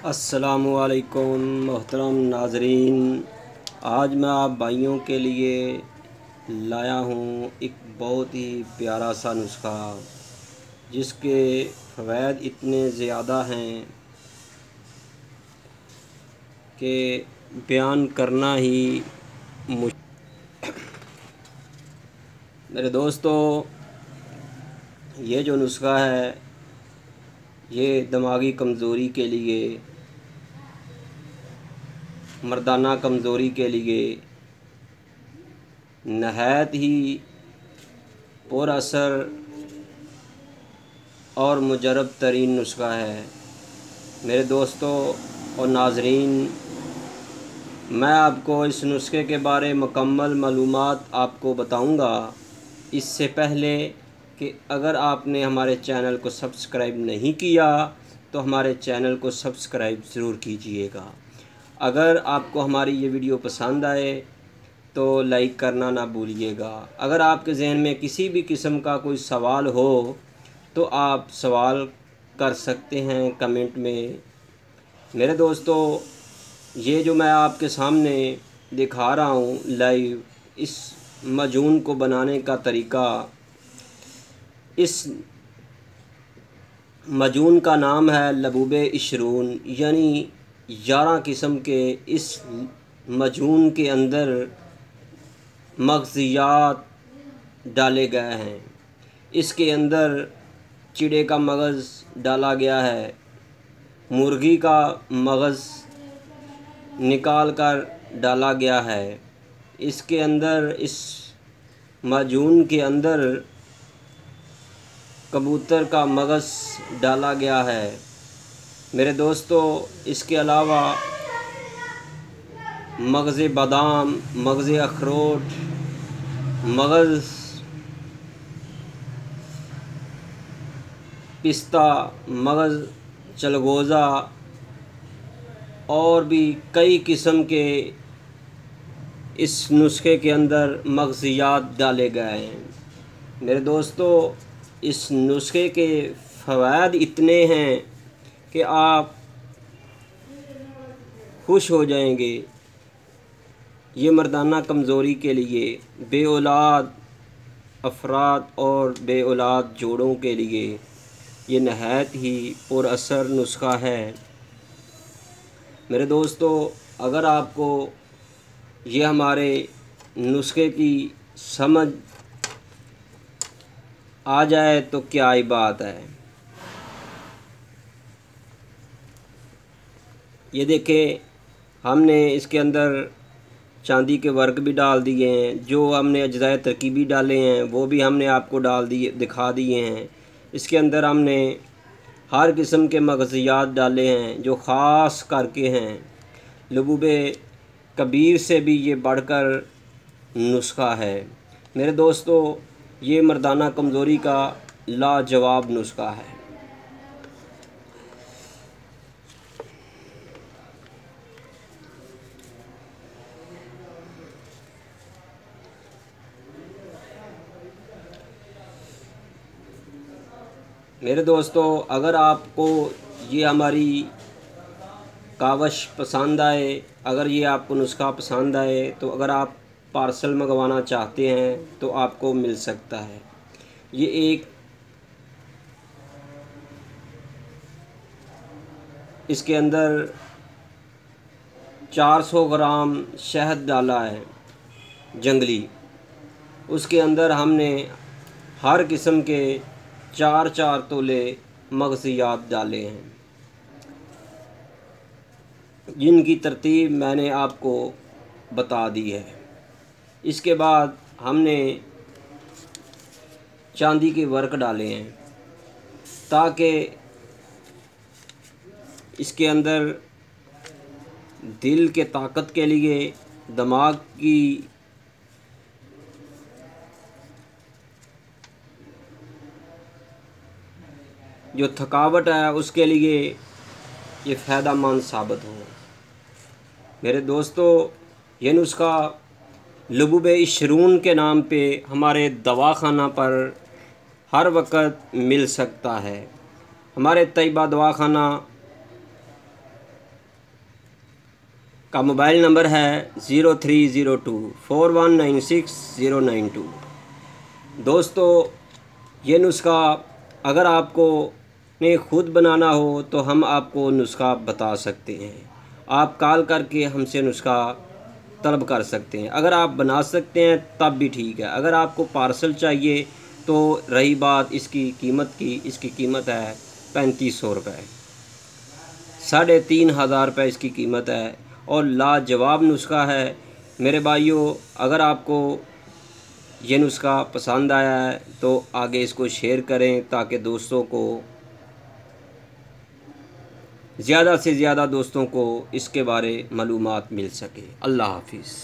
अस्सलामुअलैकुम मोहतरम नाज़रीन, आज मैं आप भाइयों के लिए लाया हूँ एक बहुत ही प्यारा सा नुस्खा जिसके फ़वाइद इतने ज़्यादा हैं कि बयान करना ही मेरे दोस्तों, ये जो नुस्खा है ये दिमागी कमज़ोरी के लिए, मर्दाना कमज़ोरी के लिए नहायत ही पुरअसर और मुजरब तरीन नुस्खा है। मेरे दोस्तों और नाज़रीन, मैं आपको इस नुस्खे के बारे मुकम्मल मालूमात आपको बताऊंगा। इससे पहले कि अगर आपने हमारे चैनल को सब्सक्राइब नहीं किया तो हमारे चैनल को सब्सक्राइब ज़रूर कीजिएगा। अगर आपको हमारी ये वीडियो पसंद आए तो लाइक करना ना भूलिएगा। अगर आपके जहन में किसी भी किस्म का कोई सवाल हो तो आप सवाल कर सकते हैं कमेंट में। मेरे दोस्तों, ये जो मैं आपके सामने दिखा रहा हूँ लाइव, इस मजून को बनाने का तरीका, इस मजून का नाम है लबूबे इशरून, यानी 11 किस्म के इस मजून के अंदर मग़ज़ियात डाले गए हैं। इसके अंदर चिड़े का मगज़ डाला गया है, मुर्गी का मगज़ निकाल कर डाला गया है। इसके अंदर, इस मजून के अंदर कबूतर का मगज़ डाला गया है। मेरे दोस्तों, इसके अलावा मगज़ बादाम, मगज़ अखरोट, मगज़ पिस्ता, मगज़ चलगोज़ा और भी कई किस्म के इस नुस्खे के अंदर मग़ज़ियात डाले गए हैं। मेरे दोस्तों, इस नुस्खे के फ़वाइद इतने हैं कि आप खुश हो जाएंगे। ये मर्दाना कमज़ोरी के लिए, बेऔलाद अफराद और बेऔलाद जोड़ों के लिए ये नहायत ही पुरअसर नुस्खा है। मेरे दोस्तों, अगर आपको ये हमारे नुस्खे की समझ आ जाए तो क्या ही बात है। ये देखें, हमने इसके अंदर चांदी के वर्क भी डाल दिए हैं। जो हमने अज्जाए तरकीबी डाले हैं वो भी हमने आपको दिखा दिए हैं। इसके अंदर हमने हर किस्म के मग़ज़ियात डाले हैं जो ख़ास करके हैं। लबूबे कबीर से भी ये बढ़कर नुस्खा है। मेरे दोस्तों, ये मर्दाना कमज़ोरी का लाजवाब नुस्खा है। मेरे दोस्तों, अगर आपको ये हमारी कावश पसंद आए, अगर ये आपको नुस्खा पसंद आए तो अगर आप पार्सल मंगवाना चाहते हैं तो आपको मिल सकता है। ये एक इसके अंदर 400 ग्राम शहद डाला है जंगली। उसके अंदर हमने हर किस्म के 4-4 तोले मग़ज़ियात डाले हैं, जिनकी तरतीब मैंने आपको बता दी है। इसके बाद हमने चांदी के वर्क डाले हैं ताकि इसके अंदर दिल के ताकत के लिए, दिमाग की जो थकावट है उसके लिए ये फ़ायदेमंद साबित हो। मेरे दोस्तों, ये नुस्खा लबूबे इशरून के नाम पे हमारे दवाखाना पर हर वक्त मिल सकता है। हमारे तैयबा दवाखाना का मोबाइल नंबर है 03024196 092। दोस्तों, ये नुस्खा अगर आपको ने ख़ुद बनाना हो तो हम आपको नुस्खा बता सकते हैं। आप कॉल करके हमसे नुस्खा तलब कर सकते हैं। अगर आप बना सकते हैं तब भी ठीक है। अगर आपको पार्सल चाहिए तो रही बात इसकी कीमत की, इसकी कीमत है 3500 रुपये, 3500 रुपये इसकी कीमत है और लाजवाब नुस्खा है। मेरे भाइयों, अगर आपको ये नुस्खा पसंद आया है तो आगे इसको शेयर करें ताकि दोस्तों को, ज़्यादा से ज़्यादा दोस्तों को इसके बारे मालूमात मिल सके। अल्लाह हाफिज़।